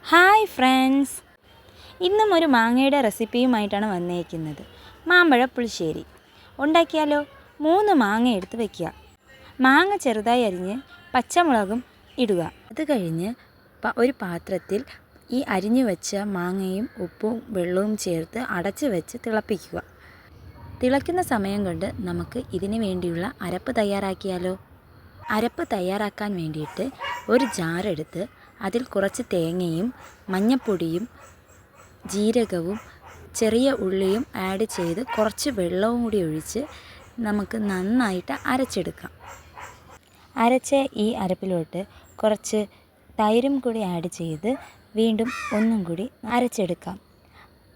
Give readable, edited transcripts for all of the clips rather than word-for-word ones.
Hi friends, ഇന്നും ഒരു മാങ്ങയുടെ റെസിപ്പിയുമായിട്ടാണ് വന്നേക്കുന്നത്. മാമ്പഴ പുളിശ്ശേരി ഉണ്ടാക്കിയാലോ? 3 മാങ്ങ എടുത്ത് വയ്ക്കുക. മാങ്ങ ചെറുതായി അരിഞ്ഞ് പച്ചമുളകും ഇടുക. അത് കഴിഞ്ഞ് ഒരു പാത്രത്തിൽ ഈ അരിഞ്ഞു വെച്ച മാങ്ങയും ഉപ്പും വെള്ളവും ചേർത്ത് അടച്ച് വെച്ച് തിളപ്പിക്കുക. തിളയ്ക്കുന്ന സമയം കൊണ്ട് നമുക്ക് ഇതിന് വേണ്ടിയുള്ള അരപ്പ് തയ്യാറാക്കിയാലോ? അരപ്പ് തയ്യാറാക്കാൻ വേണ്ടിയിട്ട് ഒരു ജാറെടുത്ത് അതിൽ കുറച്ച് തേങ്ങയും മഞ്ഞൾപ്പൊടിയും ജീരകവും ചെറിയ ഉള്ളിയും ആഡ് ചെയ്ത് കുറച്ച് വെള്ളവും കൂടി ഒഴിച്ച് നമുക്ക് നന്നായിട്ട് അരച്ചെടുക്കാം. അരച്ച ഈ അരപ്പിലോട്ട് കുറച്ച് തൈരും കൂടി ആഡ് ചെയ്ത് വീണ്ടും ഒന്നും കൂടി അരച്ചെടുക്കാം.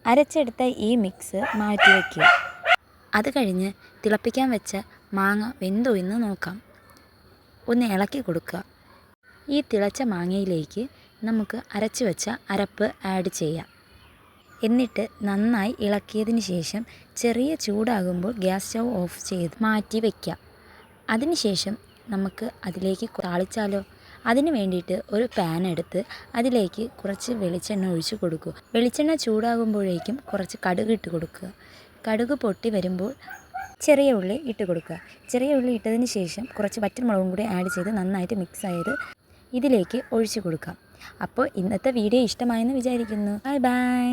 അരച്ചെടുത്ത ഈ മിക്സ് മാറ്റി വയ്ക്കുക. അത് കഴിഞ്ഞ് തിളപ്പിക്കാൻ വെച്ച മാങ്ങ വെന്തോ എന്ന് നോക്കാം. ഒന്ന് ഇളക്കി കൊടുക്കുക. ഈ തിളച്ച മാങ്ങയിലേക്ക് നമുക്ക് അരച്ച് വെച്ച അരപ്പ് ആഡ് ചെയ്യാം. എന്നിട്ട് നന്നായി ഇളക്കിയതിന് ശേഷം ചെറിയ ചൂടാകുമ്പോൾ ഗ്യാസ് സ്റ്റൗ ഓഫ് ചെയ്ത് മാറ്റി വയ്ക്കാം. അതിനുശേഷം നമുക്ക് അതിലേക്ക് താളിച്ചാലോ? അതിന് വേണ്ടിയിട്ട് ഒരു പാൻ എടുത്ത് അതിലേക്ക് കുറച്ച് വെളിച്ചെണ്ണ ഒഴിച്ച് കൊടുക്കുക. വെളിച്ചെണ്ണ ചൂടാകുമ്പോഴേക്കും കുറച്ച് കടുക് ഇട്ട് കൊടുക്കുക. കടുക് പൊട്ടി വരുമ്പോൾ ചെറിയ ഉള്ളി ഇട്ട് കൊടുക്കുക. ചെറിയ ഉള്ളി ഇട്ടതിന് ശേഷം കുറച്ച് വറ്റൽമുളകും കൂടി ആഡ് ചെയ്ത് നന്നായിട്ട് മിക്സ് ചെയ്ത് ഇതിലേക്ക് ഒഴിച്ച് കൊടുക്കാം. അപ്പോൾ ഇന്നത്തെ വീഡിയോ ഇഷ്ടമായെന്ന് വിചാരിക്കുന്നു. Bye bye.